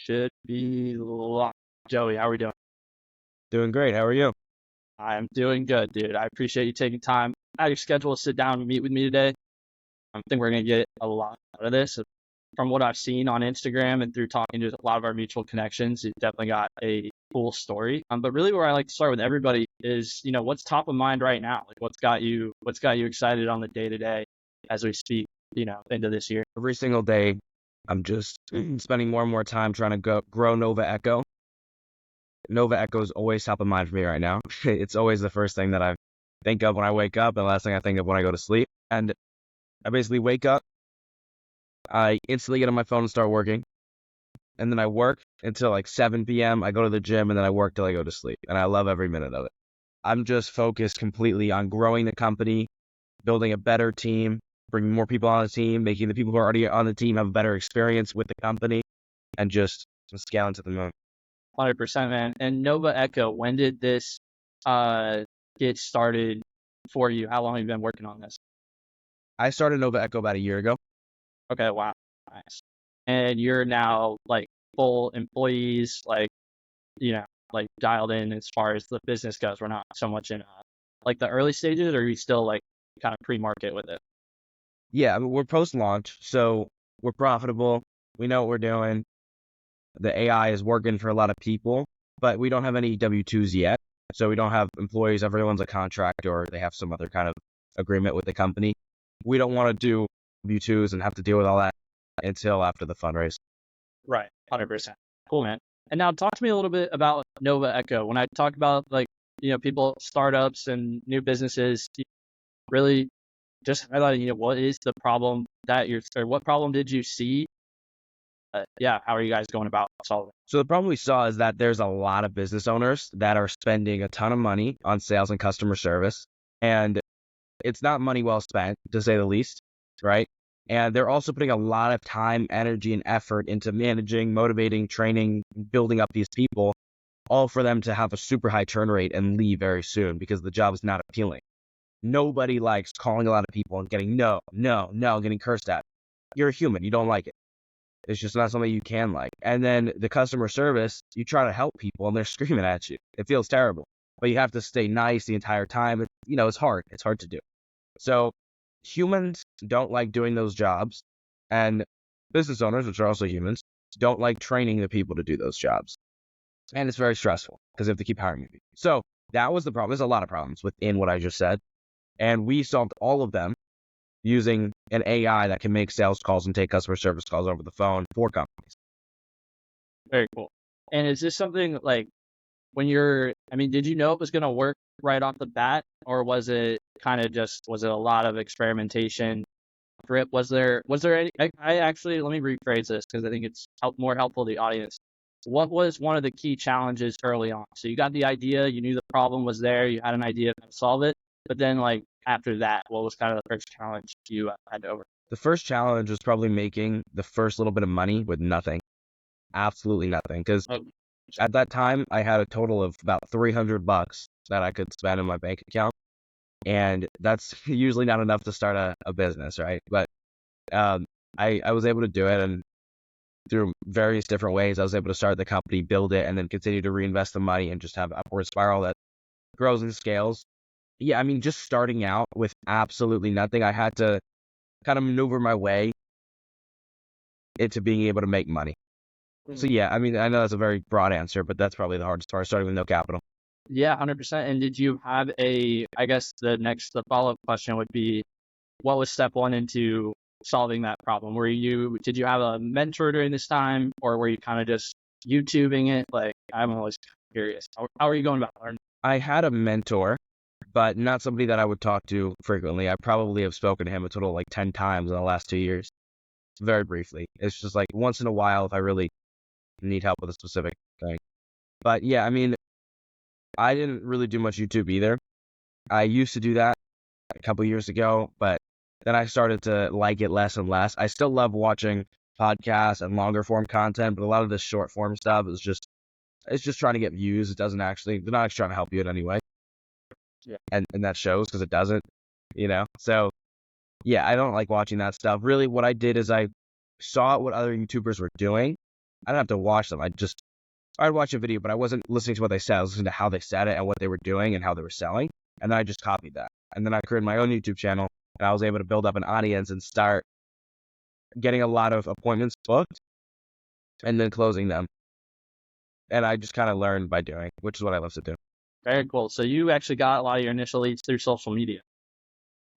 Should be locked. Joey, how are we doing? Doing great. How are you? I'm doing good, dude. I appreciate you taking time out of your schedule to sit down and meet with me today. I think we're going to get a lot out of this. From what I've seen on Instagram and through talking to a lot of our mutual connections, you've definitely got a cool story. But really where I like to start with everybody is, what's top of mind right now? Like what's got you excited on the day to day as we speak, into this year? Every single day, I'm just spending more and more time trying to grow Nova Echo. Nova Echo is always top of mind for me right now. It's always the first thing that I think of when I wake up and the last thing I think of when I go to sleep. And I basically wake up, I instantly get on my phone and start working. And then I work until like 7 p.m. I go to the gym and then I work till I go to sleep. And I love every minute of it. I'm just focused completely on growing the company, building a better team, bringing more people on the team, making the people who are already on the team have a better experience with the company, and just scaling to the moon. 100%, man. And Nova Echo, when did this get started for you? How long have you been working on this? I started Nova Echo about a year ago. Okay, wow. Nice. And you're now like full employees, like dialed in as far as the business goes. We're not so much in like the early stages, or are you still like kind of pre-market with it? Yeah, I mean, we're post-launch, so we're profitable. We know what we're doing. The AI is working for a lot of people, but we don't have any W-2s yet. So we don't have employees. Everyone's a contractor or they have some other kind of agreement with the company. We don't want to do W-2s and have to deal with all that until after the fundraise. Right. 100%. Cool, man. And now talk to me a little bit about Nova Echo. When I talk about people, startups and new businesses, really just highlighting, what is the problem or what problem did you see? How are you guys going about solving it? So the problem we saw is that there's a lot of business owners that are spending a ton of money on sales and customer service, and it's not money well spent, to say the least, right? And they're also putting a lot of time, energy, and effort into managing, motivating, training, building up these people, all for them to have a super high turn rate and leave very soon because the job is not appealing. Nobody likes calling a lot of people and getting no, getting cursed at. You're a human. You don't like it. It's just not something you can like. And then the customer service, you try to help people and they're screaming at you. It feels terrible, but you have to stay nice the entire time. It's hard. It's hard to do. So humans don't like doing those jobs, and business owners, which are also humans, don't like training the people to do those jobs. And it's very stressful because they have to keep hiring people. So that was the problem. There's a lot of problems within what I just said. And we solved all of them using an AI that can make sales calls and take customer service calls over the phone for companies. Very cool. And is this something like did you know it was going to work right off the bat, or was it kind of was it a lot of experimentation? Was there any, I actually, let me rephrase this because I think it's more helpful to the audience. What was one of the key challenges early on? So you got the idea, you knew the problem was there, you had an idea of how to solve it, but then after that, what was kind of the first challenge you had to overcome? The first challenge was probably making the first little bit of money with nothing. Absolutely nothing. Because at that time, I had a total of about $300 that I could spend in my bank account. And that's usually not enough to start a business, right? But I was able to do it, and through various different ways, I was able to start the company, build it, and then continue to reinvest the money and just have an upward spiral that grows and scales. Yeah, just starting out with absolutely nothing, I had to kind of maneuver my way into being able to make money. So yeah, I know that's a very broad answer, but that's probably the hardest part, starting with no capital. Yeah, 100%. And did you have the follow-up question would be, what was step one into solving that problem? Did you have a mentor during this time, or were you kind of just YouTubing it? I'm always curious. How are you going about learning? I had a mentor, but not somebody that I would talk to frequently. I probably have spoken to him a total of 10 times in the last 2 years, very briefly. It's just once in a while if I really need help with a specific thing. But yeah, I didn't really do much YouTube either. I used to do that a couple years ago, but then I started to like it less and less. I still love watching podcasts and longer form content, but a lot of this short form stuff is it's just trying to get views. They're not actually trying to help you in any way. Yeah. And that shows because it doesn't, So yeah, I don't like watching that stuff. Really, what I did is I saw what other YouTubers were doing, I didn't have to watch them. I'd watch a video, but I wasn't listening to what they said. I was listening to how they said it and what they were doing and how they were selling. And then I just copied that. And then I created my own YouTube channel, and I was able to build up an audience and start getting a lot of appointments booked and then closing them. And I just kind of learned by doing, which is what I love to do. Very cool. So you actually got a lot of your initial leads through social media.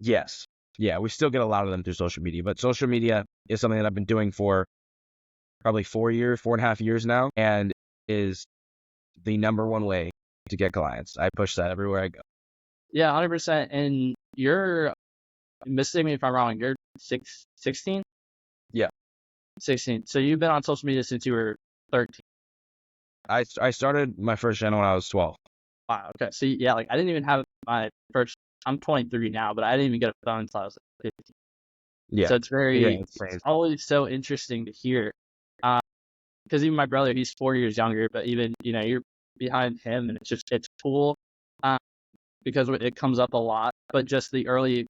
Yes. Yeah, we still get a lot of them through social media, but social media is something that I've been doing for probably 4.5 years now, and is the number one way to get clients. I push that everywhere I go. Yeah, 100%. And you're, mistake me if I'm wrong, you're 16? Yeah. 16. So you've been on social media since you were 13. I started my first channel when I was 12. Wow. Okay. So yeah, like I didn't even have my first, I'm 23 now, but I didn't even get a phone until I was like 15. Yeah. So it's it's it's always so interesting to hear. Because even my brother, he's 4 years younger, but even, you're behind him, and it's cool. Because it comes up a lot, but just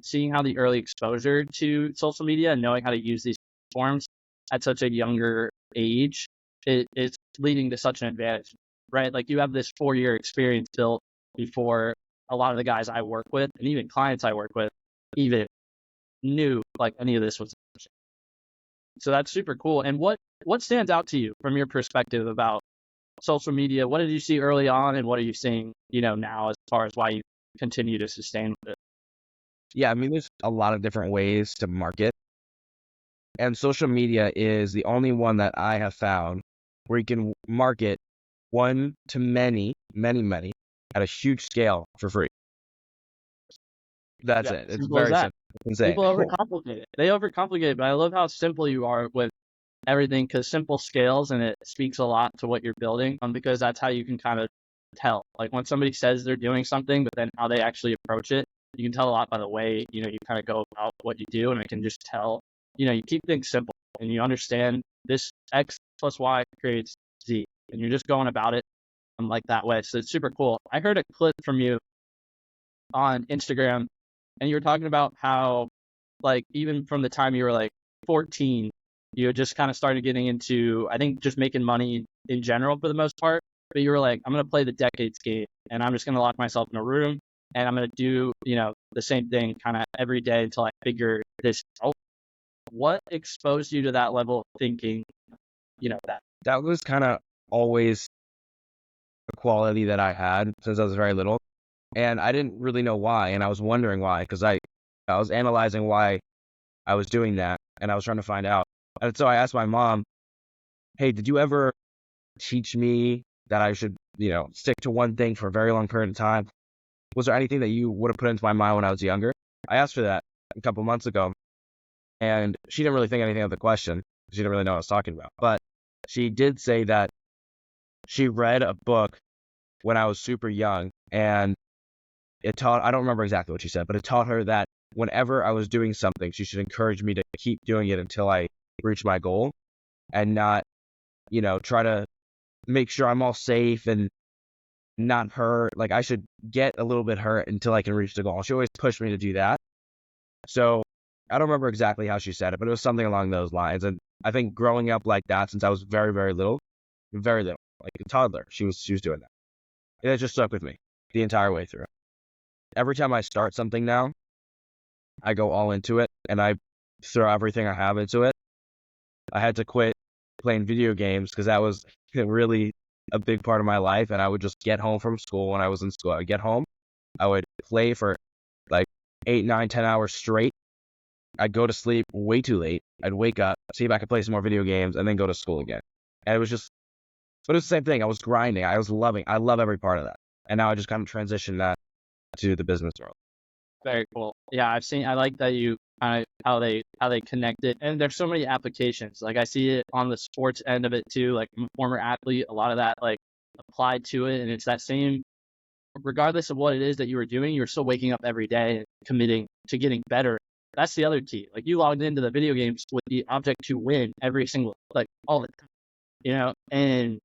seeing how the early exposure to social media and knowing how to use these platforms at such a younger age, it's leading to such an advantage, right? Like you have this 4-year experience built before a lot of the guys I work with and even clients I work with even knew like any of this was. So that's super cool. And what stands out to you from your perspective about social media? What did you see early on, and what are you seeing, now as far as why you continue to sustain with it? Yeah, I mean, there's a lot of different ways to market, and social media is the only one that I have found where you can market one to many, many, many at a huge scale for free. That's it. It's Simple as very that. simple. It's insane. People overcomplicate it. They overcomplicate it, but I love how simple you are with everything, because simple scales and it speaks a lot to what you're building. Because that's how you can kind of tell. Like when somebody says they're doing something, but then how they actually approach it, you can tell a lot by the way, you kind of go about what you do, and I can just tell, you keep things simple and you understand this X plus Y creates Z, and you're just going about it like that way. So it's super cool. I heard a clip from you on Instagram, and you were talking about how, like, even from the time you were like 14, you had just kind of started getting into, I think, just making money in general for the most part. But you were like, I'm going to play the decades game, and I'm just going to lock myself in a room, and I'm going to do, the same thing kind of every day until I figure this out. What exposed you to that level of thinking, That was kind of always a quality that I had since I was very little. And I didn't really know why. And I was wondering why, because I was analyzing why I was doing that, and I was trying to find out. And so I asked my mom, hey, did you ever teach me that I should, stick to one thing for a very long period of time? Was there anything that you would have put into my mind when I was younger? I asked her that a couple months ago, and she didn't really think anything of the question. She didn't really know what I was talking about. But she did say that she read a book when I was super young, and it taught, I don't remember exactly what she said, but it taught her that whenever I was doing something, she should encourage me to keep doing it until I reach my goal, and not, try to make sure I'm all safe and not hurt. Like I should get a little bit hurt until I can reach the goal. She always pushed me to do that. So I don't remember exactly how she said it, but it was something along those lines. And I think growing up like that since I was very, very little, like a toddler, she was doing that. And it just stuck with me the entire way through. Every time I start something now, I go all into it, and I throw everything I have into it. I had to quit playing video games because that was really a big part of my life. And I would just get home from school. When I was in school, I would get home, I would play for like 8, 9, 10 hours straight. I'd go to sleep way too late. I'd wake up, see if I could play some more video games, and then go to school again. And it was but it was the same thing. I was grinding. I love every part of that. And now I just kind of transitioned that to the business world. Very cool. Yeah, I like that you kind of how they connect it. And there's so many applications. Like I see it on the sports end of it too. Like I'm a former athlete, a lot of that like applied to it. And it's that same, regardless of what it is that you were doing, you're still waking up every day and committing to getting better. That's the other key. Like you logged into the video games with the object to win every single, like all the time, and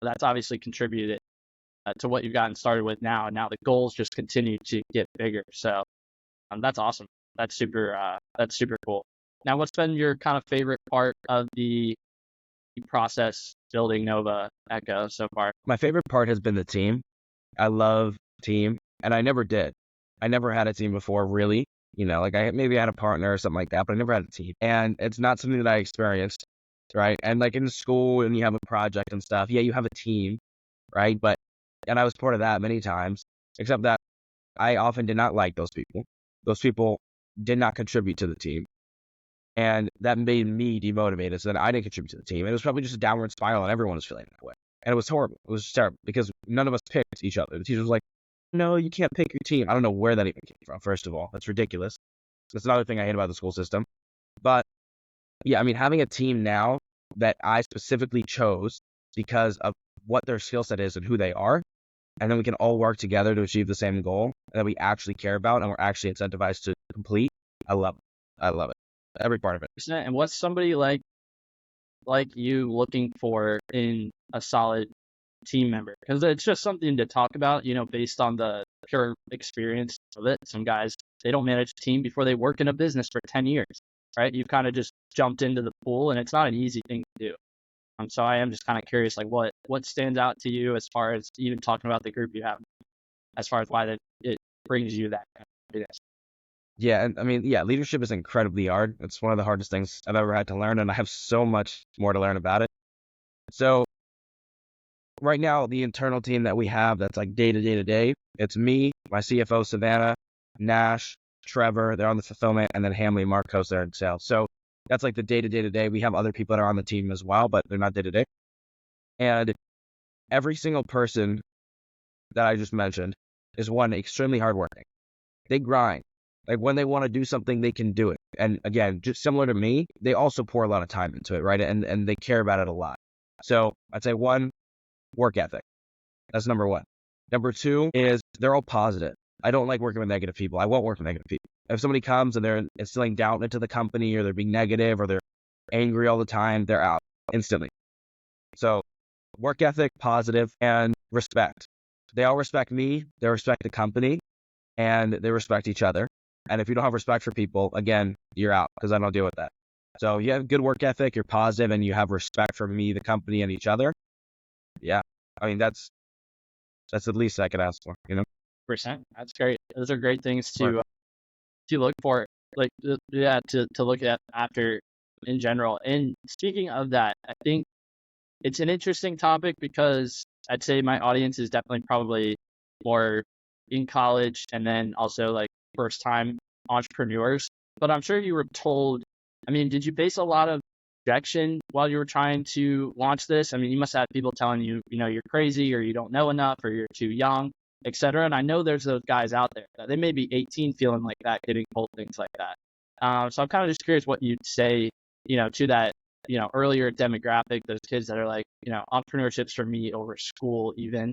that's obviously contributed to what you've gotten started with now. And now the goals just continue to get bigger. So that's awesome. That's super cool. Now, what's been your kind of favorite part of the process building Nova Echo so far? My favorite part has been the team. I love team, and I never did. I never had a team before, really. Like maybe I had a partner or something like that, but I never had a team. And it's not something that I experienced, right? And like in school, and you have a project and stuff, yeah, you have a team, right? And I was part of that many times, except that I often did not like those people. Those people did not contribute to the team. And that made me demotivated. So then I didn't contribute to the team. It was probably just a downward spiral, and everyone was feeling that way. And it was horrible. It was just terrible because none of us picked each other. The teacher was like, no, you can't pick your team. I don't know where that even came from, first of all. That's ridiculous. That's another thing I hate about the school system. But yeah, I mean, having a team now that I specifically chose because of what their skill set is and who they are, and then we can all work together to achieve the same goal that we actually care about and we're actually incentivized to complete. I love it. I love it. Every part of it. And what's somebody like you looking for in a solid team member? Because it's just something to talk about, based on the pure experience of it. Some guys, they don't manage a team before they work in a business for 10 years, right? You've kind of just jumped into the pool, and it's not an easy thing to do. So I am just kind of curious, like what stands out to you as far as even talking about the group you have, as far as why it brings you that happiness. Yeah, and I mean, yeah, leadership is incredibly hard. It's one of the hardest things I've ever had to learn, and I have so much more to learn about it. So right now, the internal team that we have that's like day to day to day, it's me, my CFO, Savannah, Nash, Trevor, they're on the fulfillment, and then Hamley and Marcos, they're in sales. So that's like the day to day to day. We have other people that are on the team as well, but they're not day to day. And every single person that I just mentioned is one, extremely hardworking. They grind. Like when they want to do something, they can do it. And again, just similar to me, they also pour a lot of time into it, right? And they care about it a lot. So I'd say one, work ethic. That's number one. Number two is they're all positive. I don't like working with negative people. I won't work with negative people. If somebody comes and they're instilling doubt into the company, or they're being negative, or they're angry all the time, they're out instantly. So work ethic, positive, and respect. They all respect me, they respect the company, and they respect each other. And if you don't have respect for people, again, you're out, because I don't deal with that. So you have good work ethic, you're positive, and you have respect for me, the company, and each other. Yeah. I mean, that's the least I could ask for, Percent. That's great. Those are great things to look for, like, yeah, to look at after in general. And speaking of that, I think it's an interesting topic because I'd say my audience is definitely probably more in college, and then also like first time entrepreneurs. But I'm sure you were told, I mean, did you face a lot of rejection while you were trying to launch this? I mean, you must have people telling you, you're crazy, or you don't know enough, or you're too young, etc. And I know there's those guys out there that they may be 18 feeling like that, getting told things like that. So I'm kind of just curious what you'd say, to that, earlier demographic, those kids that are like, entrepreneurship's for me over school even,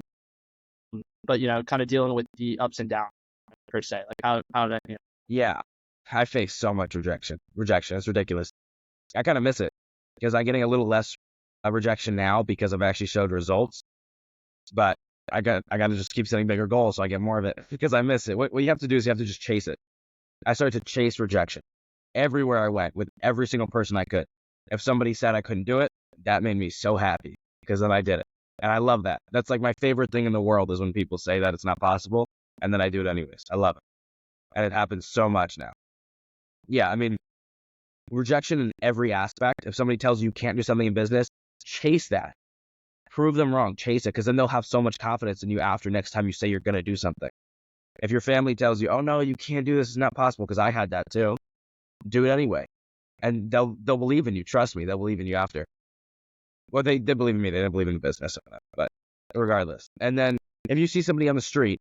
but, kind of dealing with the ups and downs per se. Like how did that, Yeah. I face so much rejection. It's ridiculous. I kind of miss it because I'm getting a little less rejection now because I've actually showed results. But I got to just keep setting bigger goals so I get more of it because I miss it. What you have to do is you have to just chase it. I started to chase rejection everywhere I went with every single person I could. If somebody said I couldn't do it, that made me so happy because then I did it. And I love that. That's like my favorite thing in the world is when people say that it's not possible and then I do it anyways. I love it. And it happens so much now. Yeah, I mean, rejection in every aspect. If somebody tells you you can't do something in business, chase that. Prove them wrong. Chase it, because then they'll have so much confidence in you after next time you say you're going to do something. If your family tells you, oh, no, you can't do this, it's not possible, because I had that too, do it anyway. And they'll believe in you. Trust me, they'll believe in you after. Well, they believe in me. They didn't believe in the business. But regardless. And then if you see somebody on the street,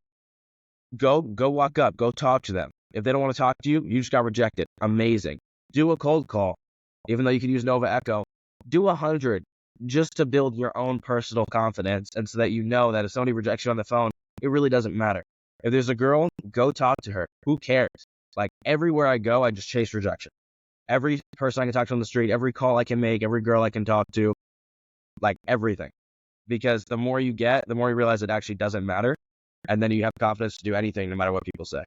go walk up. Go talk to them. If they don't want to talk to you, you just got rejected. Amazing. Do a cold call. Even though you can use Nova Echo, do 100 just to build your own personal confidence, and so that you know that if somebody rejects you on the phone, it really doesn't matter. If there's a girl, go talk to her. Who cares? Like everywhere I go, I just chase rejection. Every person I can talk to on the street, every call I can make, every girl I can talk to, like everything. Because the more you get, the more you realize it actually doesn't matter. And then you have confidence to do anything, no matter what people say.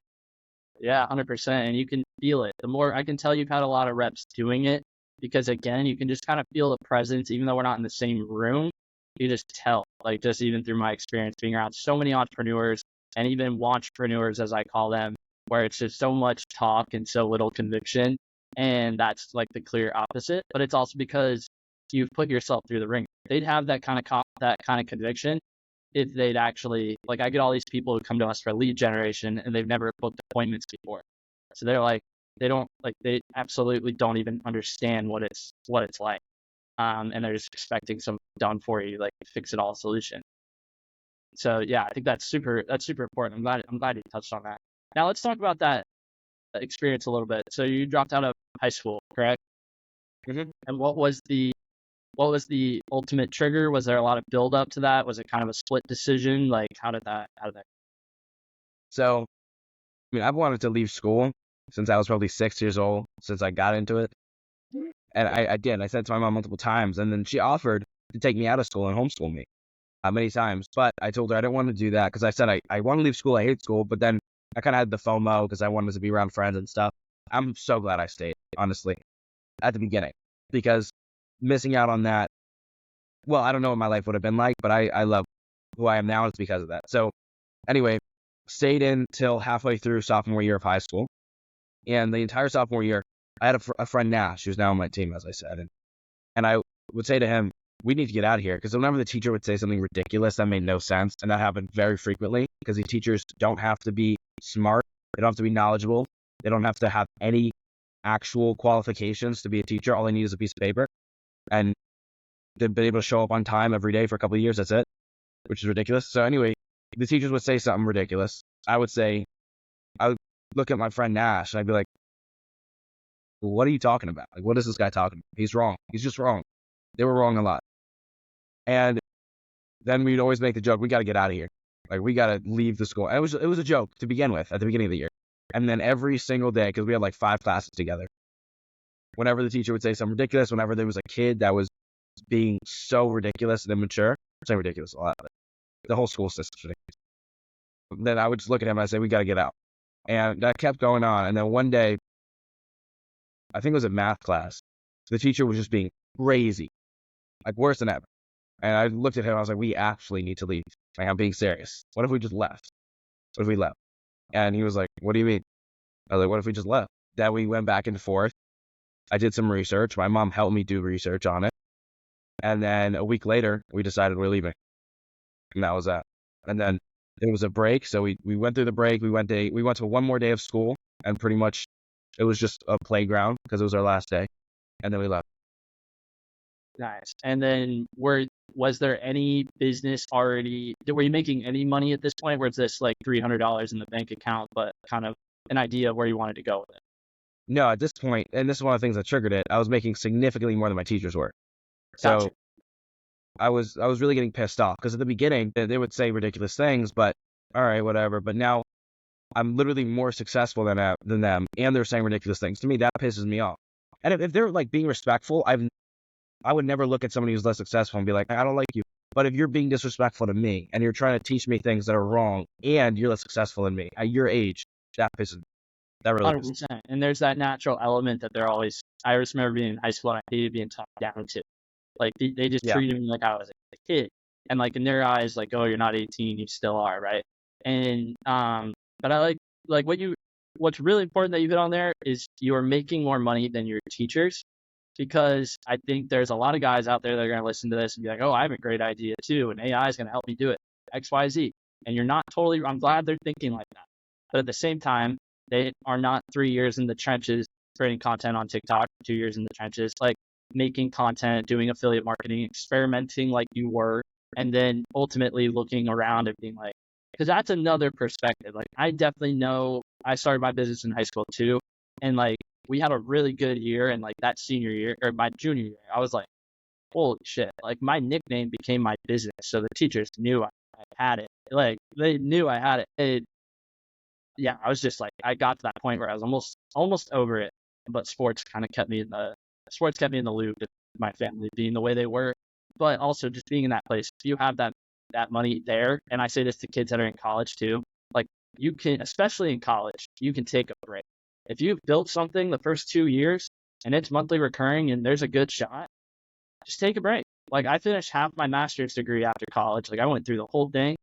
Yeah, 100%. And you can feel it. The more I can tell, you've had a lot of reps doing it. because again, you can just kind of feel the presence, even though we're not in the same room. You just tell, like just even through my experience being around so many entrepreneurs and even wantrepreneurs, as I call them, where it's just so much talk and so little conviction. And that's like the clear opposite. But it's also because you've put yourself through the ring. They'd have that kind of that kind of conviction if they'd actually, like, I get all these people who come to us for lead generation and they've never booked appointments before. So they're like, they absolutely don't even understand what it's like. And they're just expecting some done for you, like fix it all solution. So yeah, I think that's super important. I'm glad you touched on that. Now let's talk about that experience a little bit. So you dropped out of high school, correct? Mm-hmm. And what was the ultimate trigger? Was there a lot of build up to that? Was it kind of a split decision? Like how did that So, I mean, I've wanted to leave school since I was probably 6 years old, since I got into it. And I did. I said it to my mom multiple times, and then she offered to take me out of school and homeschool me many times. But I told her I didn't want to do that because I said I want to leave school. I hate school. But then I kind of had the FOMO because I wanted to be around friends and stuff. I'm so glad I stayed, honestly, at the beginning, because missing out on that, well, I don't know what my life would have been like, but I love who I am now. It's because of that. So anyway, stayed in till halfway through sophomore year of high school. And the entire sophomore year, I had a friend, Nash, who's now on my team, as I said. And I would say to him, we need to get out of here. Because whenever the teacher would say something ridiculous that made no sense, and that happened very frequently, because the teachers don't have to be smart, they don't have to be knowledgeable, they don't have to have any actual qualifications to be a teacher. All they need is a piece of paper. And they've been able to show up on time every day for a couple of years, that's it, which is ridiculous. So anyway, the teachers would say something ridiculous. I would look at my friend Nash, and I'd be like, what are you talking about? Like, what is this guy talking about? He's wrong. He's just wrong. They were wrong a lot. And then we'd always make the joke, we got to get out of here. Like, we got to leave the school. And it was a joke to begin with at the beginning of the year. And then every single day, because we had like 5 classes together, whenever the teacher would say something ridiculous, whenever there was a kid that was being so ridiculous and immature, I'm saying ridiculous a lot, but the whole school system's ridiculous. Then I would just look at him and I'd say, we got to get out. And that kept going on. And then one day, I think it was a math class, the teacher was just being crazy, like worse than ever. And I looked at him, I was like, we actually need to leave. Like, I'm being serious. What if we just left? What if we left? And he was like, what do you mean? I was like, what if we just left? Then we went back and forth. I did some research. My mom helped me do research on it. And then a week later, we decided we're leaving. And that was that. And then there was a break. So we went through the break. We went to one more day of school, and pretty much it was just a playground because it was our last day. And then we left. Nice. And then was there any business already? Were you making any money at this point? Where it's this like $300 in the bank account, but kind of an idea of where you wanted to go with it? No, at this point, and this is one of the things that triggered it, I was making significantly more than my teachers were. So Gotcha. I was really getting pissed off because at the beginning they would say ridiculous things, but all right, whatever. But now I'm literally more successful than them, and they're saying ridiculous things. To me, that pisses me off. And if they're like being respectful, I would never look at somebody who's less successful and be like, I don't like you. But if you're being disrespectful to me and you're trying to teach me things that are wrong and you're less successful than me at your age, that pisses me. That really pisses me. 100%. And there's that natural element that they're always. I just remember being in high school and I hated being talked down to. Like they just Yeah. treated me like I was a kid, and like in their eyes, like, oh, you're not 18, you still are, right? And but I like what's really important that you hit on there is you're making more money than your teachers, because I think there's a lot of guys out there that are going to listen to this and be like, oh, I have a great idea too, and AI is going to help me do it, X, Y, Z. And you're not totally. I'm glad they're thinking like that, but at the same time, they are not 3 years in the trenches creating content on TikTok, 2 years in the trenches, like making content, doing affiliate marketing, experimenting like you were, and then ultimately looking around and being like, because that's another perspective. Like, I definitely know I started my business in high school too, and like we had a really good year, and like that senior year or my junior year, I was like, holy shit! Like my nickname became my business, so the teachers knew I had it. Like they knew I had it. Yeah, I was just like, I got to that point where I was almost over it, but sports kept me in the loop with my family being the way they were, but also just being in that place. If you have that money there, and I say this to kids that are in college too, like you can, especially in college, you can take a break. If you've built something the first 2 years, and it's monthly recurring and there's a good shot, just take a break. Like I finished half my master's degree after college. Like I went through the whole thing,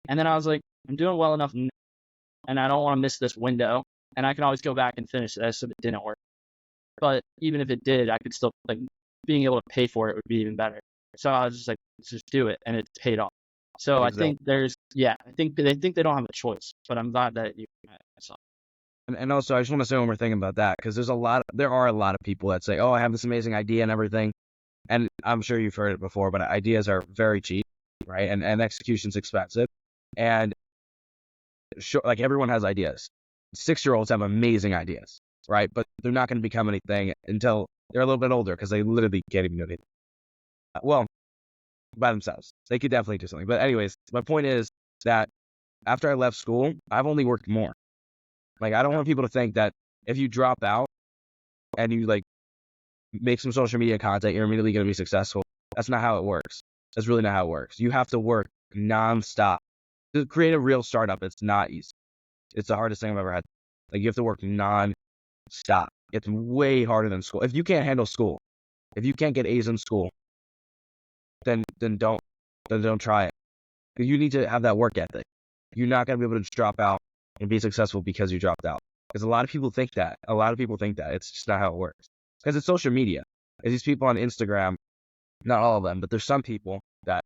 and then I was like, I'm doing well enough and I don't want to miss this window, and I can always go back and finish this if it didn't work. But even if it did, I could still, like, being able to pay for it would be even better. So I was just like, let's just do it, and it's paid off. So I Exactly. think I think they don't have a choice, but I'm glad that you. So, And also, I just want to say one more thing about that, because there are a lot of people that say, oh, I have this amazing idea and everything. And I'm sure you've heard it before, but ideas are very cheap, right? And execution's expensive. And sure, like everyone has ideas. 6-year-olds have amazing ideas, right? But they're not going to become anything until they're a little bit older, because they literally can't even do anything. Well, by themselves. They could definitely do something. But anyways, my point is that after I left school, I've only worked more. Like, I don't want people to think that if you drop out and you like make some social media content, you're immediately going to be successful. That's not how it works. That's really not how it works. You have to work nonstop. To create a real startup, it's not easy. It's the hardest thing I've ever had. Like, you have to work non-stop. It's way harder than school. If you can't handle school, if you can't get A's in school, then don't try it. You need to have that work ethic. You're not going to be able to just drop out and be successful because you dropped out. Because a lot of people think that. It's just not how it works. Because it's social media. There's these people on Instagram, not all of them, but there's some people that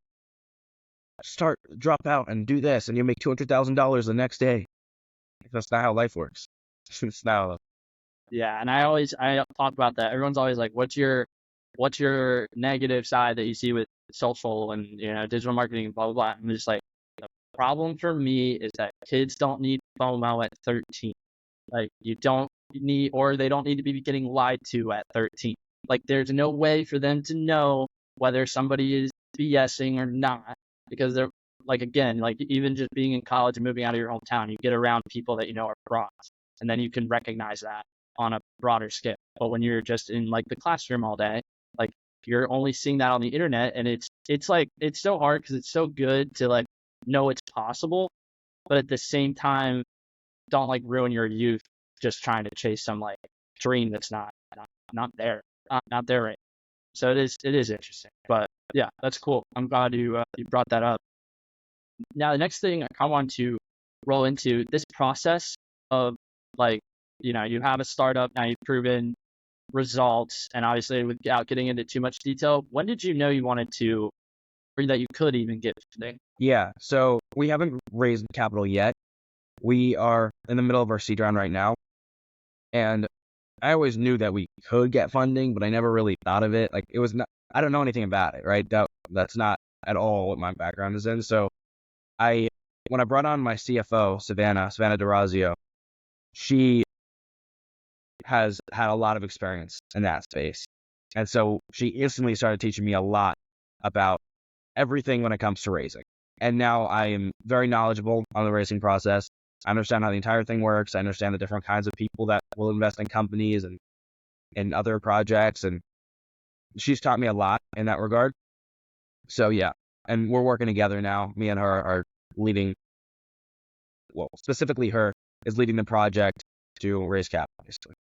drop out and do this, and you make $200,000 the next day. That's not how life works. It's not how. yeah, and I talk about that. Everyone's always like, what's your negative side that you see with social and digital marketing and blah blah blah. I'm just like, the problem for me is that kids don't need FOMO at 13. Like you don't need, or they don't need to be getting lied to at 13. Like there's no way for them to know whether somebody is BSing or not, because they're like, again, like even just being in college and moving out of your hometown, you get around people that are frauds, and then you can recognize that on a broader scale. But when you're just in like the classroom all day, like you're only seeing that on the internet, and it's like it's so hard because it's so good to like know it's possible, but at the same time, don't like ruin your youth just trying to chase some like dream that's not there, not there right. So it is interesting, but yeah, that's cool. I'm glad you brought that up. Now the next thing I want to roll into this process of like you have a startup now, you've proven results, and obviously without getting into too much detail, when did you know you wanted to, or that you could even get funding? Yeah, so we haven't raised capital yet. We are in the middle of our seed round right now. And I always knew that we could get funding, but I never really thought of it. Like it was not, I don't know anything about it, right? That's not at all what my background is in. So when I brought on my CFO, Savannah DeRazio, she has had a lot of experience in that space. And so she instantly started teaching me a lot about everything when it comes to raising. And now I am very knowledgeable on the raising process. I understand how the entire thing works. I understand the different kinds of people that will invest in companies and in other projects. And she's taught me a lot in that regard. So yeah, and we're working together now. Me and her are leading, well, specifically her is leading the project to raise capital, basically.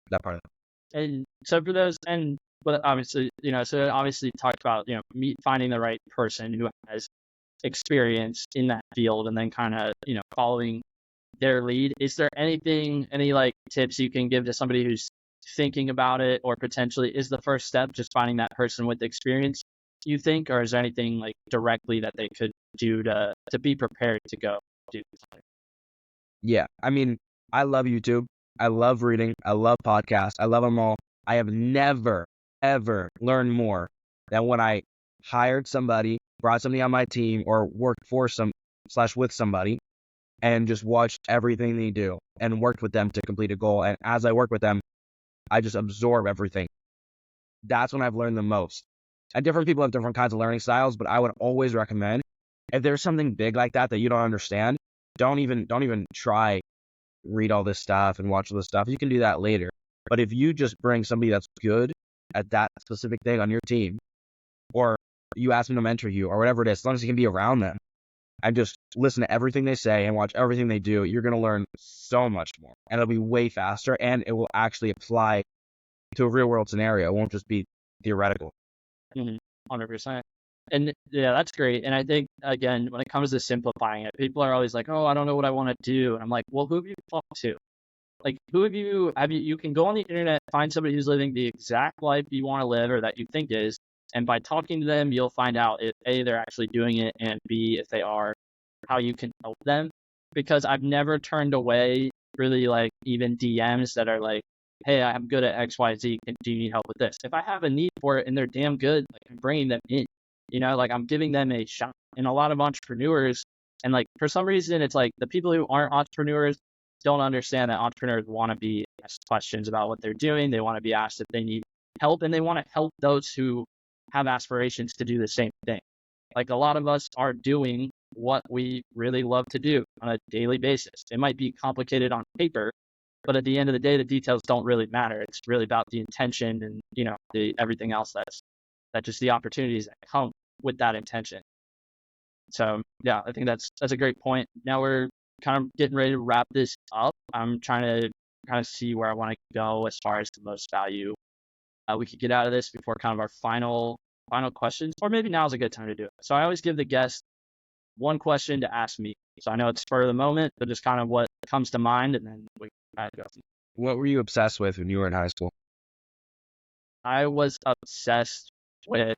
That part of it. And so for those, and but obviously, so obviously talked about, finding the right person who has experience in that field, and then kind of, following their lead. Is there any like tips you can give to somebody who's thinking about it, or potentially is the first step just finding that person with experience, you think, or is there anything like directly that they could do to be prepared to go do something? Yeah, I mean, I love YouTube. I love reading. I love podcasts. I love them all. I have never, ever learned more than when I hired somebody, brought somebody on my team, or worked for with somebody, and just watched everything they do and worked with them to complete a goal. And as I work with them, I just absorb everything. That's when I've learned the most. And different people have different kinds of learning styles, but I would always recommend, if there's something big like that you don't understand, don't even try read all this stuff and watch all this stuff. You can do that later. But if you just bring somebody that's good at that specific thing on your team, or you ask them to mentor you, or whatever it is, as long as you can be around them and just listen to everything they say and watch everything they do, you're going to learn so much more. And it'll be way faster, and it will actually apply to a real world scenario. It won't just be theoretical. 100%. And yeah, that's great. And I think, again, when it comes to simplifying it, people are always like, oh, I don't know what I want to do. And I'm like, well, who have you talked to? Like, who you can go on the internet, find somebody who's living the exact life you want to live or that you think is. And by talking to them, you'll find out if A, they're actually doing it, and B, if they are, how you can help them. Because I've never turned away really like even DMs that are like, hey, I'm good at XYZ. Do you need help with this? If I have a need for it and they're damn good, like I'm bringing them in, like I'm giving them a shot. And a lot of entrepreneurs, and like for some reason, it's like the people who aren't entrepreneurs don't understand that entrepreneurs want to be asked questions about what they're doing. They want to be asked if they need help, and they want to help those who have aspirations to do the same thing. Like a lot of us are doing what we really love to do on a daily basis. It might be complicated on paper, but at the end of the day, the details don't really matter. It's really about the intention and, everything else that just the opportunities that come with that intention. So yeah, I think that's a great point. Now we're kind of getting ready to wrap this up. I'm trying to kind of see where I want to go as far as the most value we could get out of this before kind of our final questions, or maybe now's a good time to do it. So I always give the guest one question to ask me. So I know it's spur of the moment, but just kind of what comes to mind, and then we kind of go. What were you obsessed with when you were in high school? I was obsessed with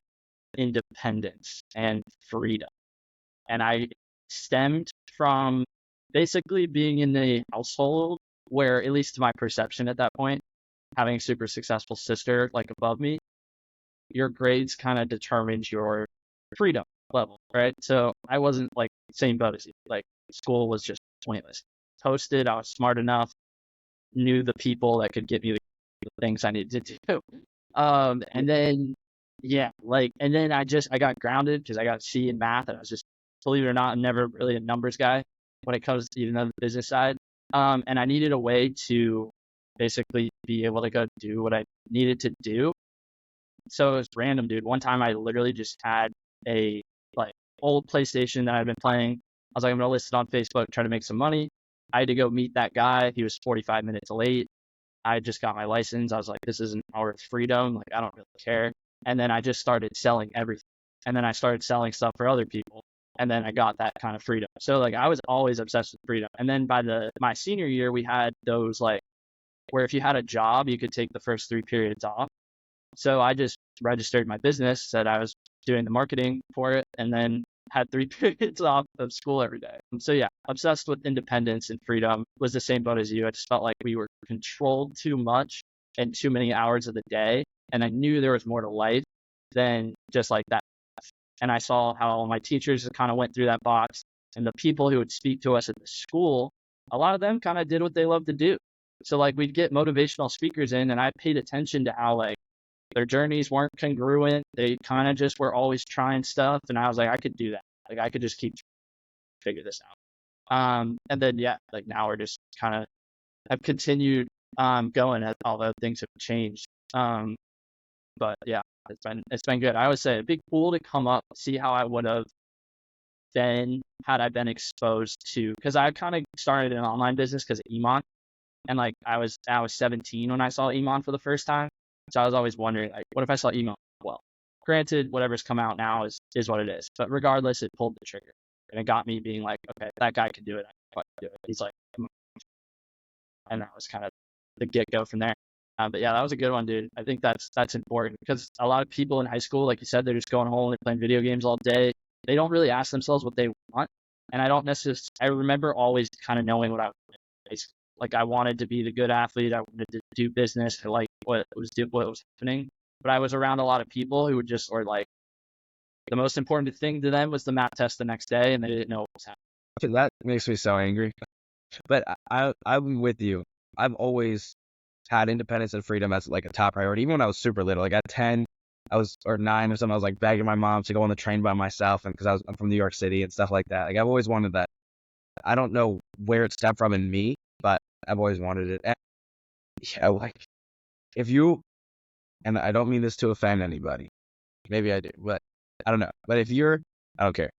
independence and freedom. And I stemmed from basically being in a household where, at least to my perception at that point, having a super successful sister like above me, your grades kind of determines your freedom level, right? So I wasn't like same boat as you. Like school was just pointless. Toasted, I was smart enough, knew the people that could get me the things I needed to do. And then and then I got grounded because I got a C in math, and I was just, believe it or not, I'm never really a numbers guy when it comes to even the business side. And I needed a way to basically be able to go do what I needed to do. So it was random, dude. One time I literally just had a like old PlayStation that I'd been playing. I was like, I'm gonna list it on Facebook, try to make some money. I had to go meet that guy. He was 45 minutes late. I just got my license. I was like, this is an hour of freedom. Like, I don't really care. And then I just started selling everything. And then I started selling stuff for other people. And then I got that kind of freedom. So like I was always obsessed with freedom. And then by my senior year, we had those like where if you had a job, you could take the first 3 periods off. So I just registered my business, said I was doing the marketing for it, and then had 3 periods off of school every day. So yeah, obsessed with independence and freedom. Was the same boat as you. I just felt like we were controlled too much and too many hours of the day. And I knew there was more to life than just like that. And I saw how my teachers kind of went through that box, and the people who would speak to us at the school, a lot of them kind of did what they loved to do. So like we'd get motivational speakers in, and I paid attention to how like their journeys weren't congruent. They kind of just were always trying stuff. And I was like, I could do that. Like I could just keep figure this out. And then, yeah, like now we're just kind of have continued going as although things have changed. But yeah, it's been good. I always say it'd be cool to come up, see how I would have been had I been exposed to, because I kind of started an online business because of Iman. And like I was 17 when I saw Iman for the first time. So I was always wondering, like, what if I saw Iman? Well, granted, whatever's come out now is what it is. But regardless, it pulled the trigger. And it got me being like, okay, that guy can do it. I can do it. He's like, and that was kind of the get-go from there. But yeah, that was a good one, dude. I think that's important because a lot of people in high school, like you said, they're just going home, they're playing video games all day. They don't really ask themselves what they want. And I don't necessarily, I remember always kind of knowing what I wanted. Like I wanted to be the good athlete. I wanted to do business. I like what was happening. But I was around a lot of people who were like, the most important thing to them was the math test the next day, and they didn't know what was happening. That makes me so angry. But I'm with you. I've always had independence and freedom as like a top priority. Even when I was super little, like at 10, or 9 or something, I was like begging my mom to go on the train by myself, and because I'm from New York City and stuff like that. Like I've always wanted that. I don't know where it stemmed from in me, but I've always wanted it. And yeah, like if you, and I don't mean this to offend anybody, maybe I do, but I don't know. But I don't care.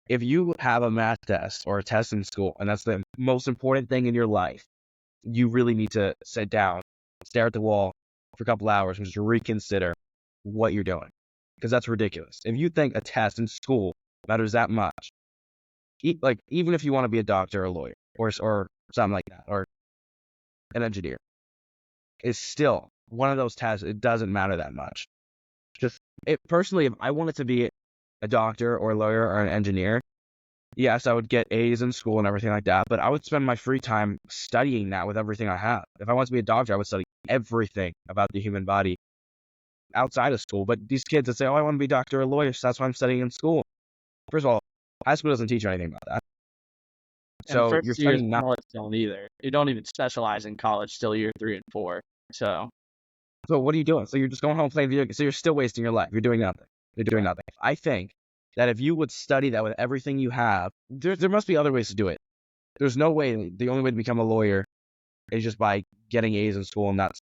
If you have a math test or a test in school, and that's the most important thing in your life, you really need to sit down, stare at the wall, for a couple hours and just reconsider what you're doing. Because that's ridiculous. If you think a test in school matters that much, like even if you want to be a doctor or a lawyer or something like that, or an engineer, it's still one of those tests. It doesn't matter that much. Personally, if I wanted to be a doctor or a lawyer or an engineer, yes, I would get A's in school and everything like that, but I would spend my free time studying that with everything I have. If I wanted to be a doctor, I would study everything about the human body outside of school. But these kids that say, oh, I want to be a doctor or a lawyer, so that's why I'm studying in school. First of all, high school doesn't teach you anything about that. And So you're first years studying of college don't either. You don't even specialize in college till year 3 and 4. So what are you doing? So you're just going home playing video games. So you're still wasting your life. You're doing nothing. You're doing nothing. I think that if you would study that with everything you have, there must be other ways to do it. There's no way. The only way to become a lawyer is just by getting A's in school, and that's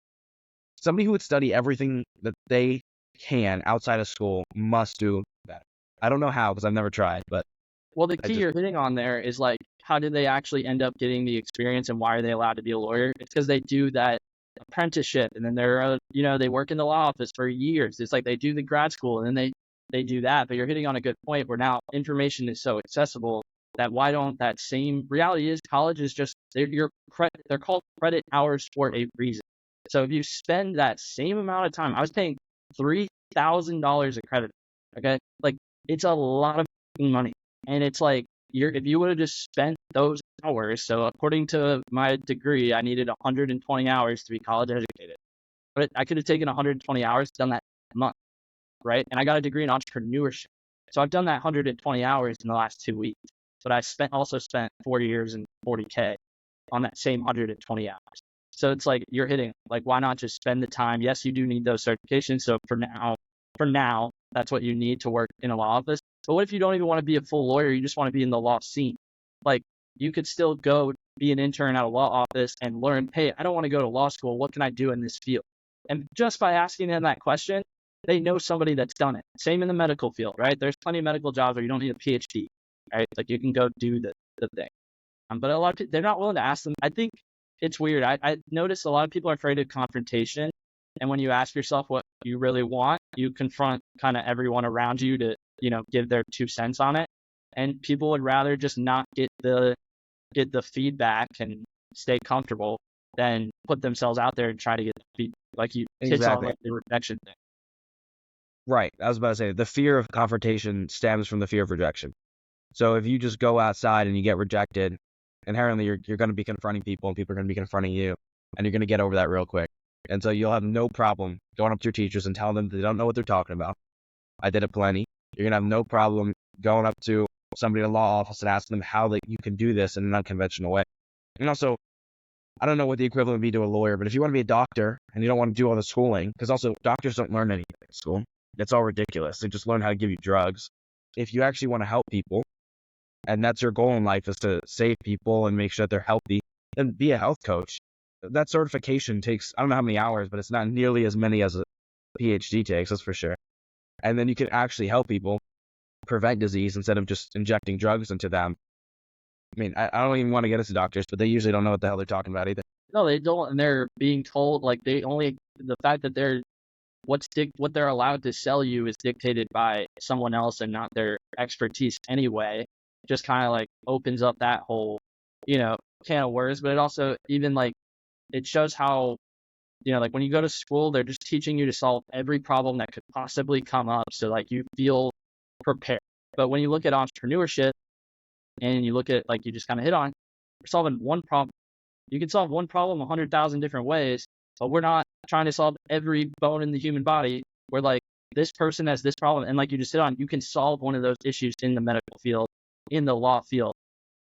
somebody who would study everything that they can outside of school must do better. I don't know how because I've never tried, but well, the key you're hitting on there is like, how did they actually end up getting the experience, and why are they allowed to be a lawyer? It's because they do that apprenticeship, and then they're they work in the law office for years. It's like they do the grad school, and then they do that. But you're hitting on a good point where now information is so accessible that why don't that same reality is college is just they're called credit hours for a reason. So if you spend that same amount of time, I was paying $3,000 a credit. Okay, like it's a lot of money, and it's like if you would have just spent those hours. So according to my degree, I needed 120 hours to be college educated, but I could have taken 120 hours, done that month, right? And I got a degree in entrepreneurship, so I've done that 120 hours in the last 2 weeks. But I also spent 4 years and 40K on that same 120 hours. So it's like you're hitting, like, why not just spend the time? Yes, you do need those certifications. So for now, that's what you need to work in a law office. But what if you don't even want to be a full lawyer? You just want to be in the law scene. Like, you could still go be an intern at a law office and learn, hey, I don't want to go to law school. What can I do in this field? And just by asking them that question, they know somebody that's done it. Same in the medical field, right? There's plenty of medical jobs where you don't need a PhD, right? Like, you can go do the thing. But a lot of people, they're not willing to ask them. I think it's weird. I noticed a lot of people are afraid of confrontation. And when you ask yourself what you really want, you confront kind of everyone around you to, give their 2 cents on it. And people would rather just not get the feedback and stay comfortable than put themselves out there and try to get the feedback. Like you hits on like the rejection thing. Right. I was about to say the fear of confrontation stems from the fear of rejection. So if you just go outside and you get rejected, inherently you're going to be confronting people, and people are going to be confronting you, and you're going to get over that real quick. And so you'll have no problem going up to your teachers and telling them they don't know what they're talking about. I did it plenty. You're going to have no problem going up to somebody in a law office and asking them how you can do this in an unconventional way. And also, I don't know what the equivalent would be to a lawyer, but if you want to be a doctor and you don't want to do all the schooling, because also doctors don't learn anything at school. It's all ridiculous. They just learn how to give you drugs. If you actually want to help people, and that's your goal in life, is to save people and make sure that they're healthy, then be a health coach. That certification takes, I don't know how many hours, but it's not nearly as many as a PhD takes, that's for sure. And then you can actually help people prevent disease instead of just injecting drugs into them. I mean, I don't even want to get into doctors, but they usually don't know what the hell they're talking about either. No, they don't, and they're being told, like, the fact that what they're allowed to sell you is dictated by someone else and not their expertise anyway. Just kind of like opens up that whole, can of worms. But it also even like it shows how, like when you go to school, they're just teaching you to solve every problem that could possibly come up. So like you feel prepared. But when you look at entrepreneurship and you look at, like you just kind of hit on, we're solving one problem. You can solve one problem 100,000 different ways, but we're not trying to solve every bone in the human body. We're like, this person has this problem. And like you just hit on, you can solve one of those issues in the medical field, in the law field.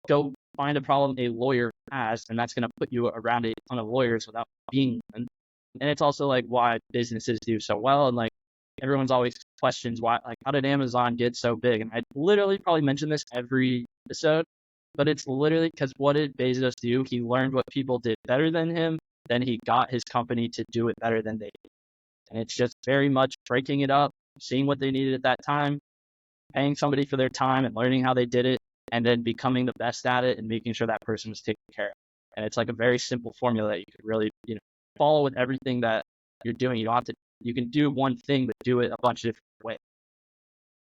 Go find a problem a lawyer has, and that's going to put you around a ton of lawyers without being one. And it's also like why businesses do so well. And like everyone's always questions why, like, how did Amazon get so big? And I literally probably mention this every episode, but it's literally because what did Bezos do? He learned what people did better than him. Then he got his company to do it better than they did. And it's just very much breaking it up, seeing what they needed at that time, paying somebody for their time and learning how they did it, and then becoming the best at it and making sure that person was taken care of. And it's like a very simple formula that you could really, follow with everything that you're doing. You don't have to. You can do one thing, but do it a bunch of different ways.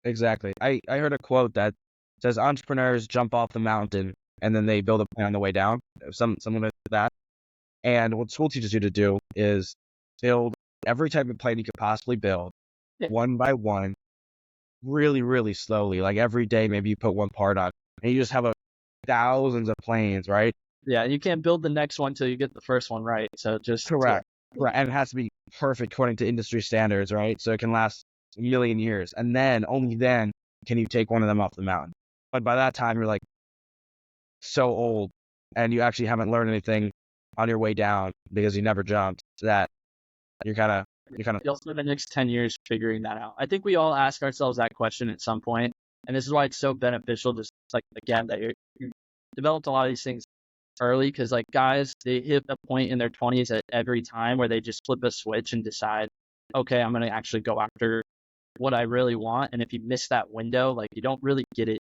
Exactly. I heard a quote that says entrepreneurs jump off the mountain and then they build a plan on the way down. Something like that. And what school teaches you to do is build every type of plane you could possibly build, Yeah. one by one, really, really slowly. Like every day, maybe you put one part on, and you just have thousands of planes, right? Yeah, you can't build the next one till you get the first one right. So just Correct. Right. And it has to be perfect according to industry standards, right? So it can last a million years. And then, only then, can you take one of them off the mountain. But by that time, you're like so old and you actually haven't learned anything on your way down because you never jumped, that you're kind of You'll spend the next 10 years figuring that out. I think we all ask ourselves that question at some point, and this is why it's so beneficial. Just like again, that you developed a lot of these things early, because like guys, they hit a point in their 20s at every time where they just flip a switch and decide, okay, I'm gonna actually go after what I really want. And if you miss that window, like you don't really get it.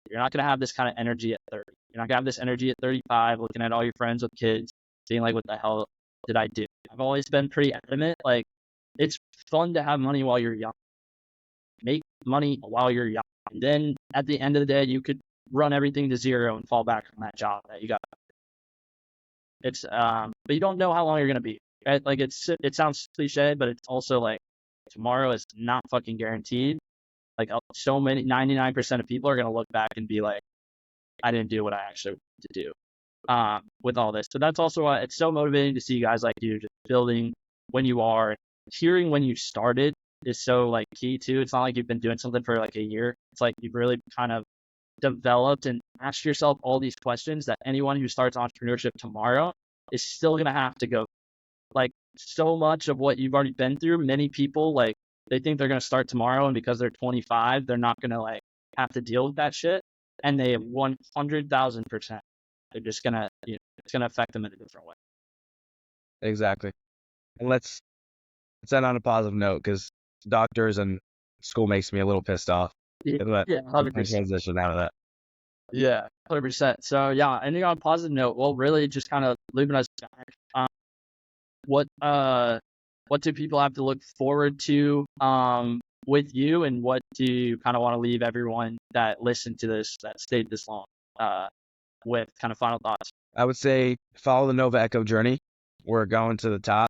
You're not gonna have this kind of energy at 30. You're not gonna have this energy at 35, looking at all your friends with kids, being like, what the hell did I do? I've always been pretty adamant, like it's fun to have money while you're young. Make money while you're young. And then at the end of the day, you could run everything to zero and fall back on that job that you got. It's but you don't know how long you're gonna be. Right? Like it sounds cliche, but it's also like tomorrow is not fucking guaranteed. Like so many 99% of people are gonna look back and be like, I didn't do what I actually wanted to do. With all this. So that's also why it's so motivating to see guys like you just building when you are. Hearing when you started is so like key too. It's not like you've been doing something for like a year. It's like you've really kind of developed and asked yourself all these questions that anyone who starts entrepreneurship tomorrow is still gonna have to go. Like so much of what you've already been through, many people like they think they're gonna start tomorrow, and because they're 25, they're not gonna like have to deal with that shit. And they 100,000%. They're just gonna, it's gonna affect them in a different way. exactly. And let's end on a positive note, because doctors and school makes me a little pissed off. Yeah, And let yeah, me 100%. transition out of that. Yeah, 100%. So yeah, ending on a positive note, well, really just kind of leaving us back. What what do people have to look forward to with you, and what do you kind of want to leave everyone that listened to this, that stayed this long, with kind of final thoughts? I would say follow the Nova Echo journey. We're going to the top,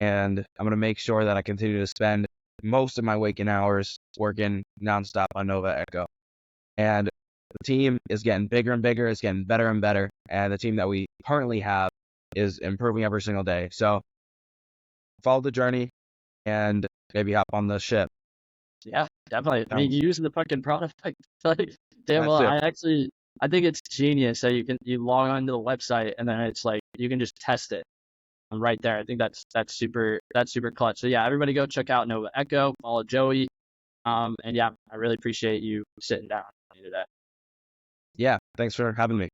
and I'm going to make sure that I continue to spend most of my waking hours working nonstop on Nova Echo. And the team is getting bigger and bigger. It's getting better and better. And the team that we currently have is improving every single day. So follow the journey and maybe hop on the ship. Yeah, definitely. I mean, using the fucking product, like, damn, well, That's it. I think it's genius that you log onto the website and then it's like you can just test it right there. I think that's super clutch. So yeah, everybody go check out Nova Echo, follow Joey. And yeah, I really appreciate you sitting down with me today. Yeah. Thanks for having me.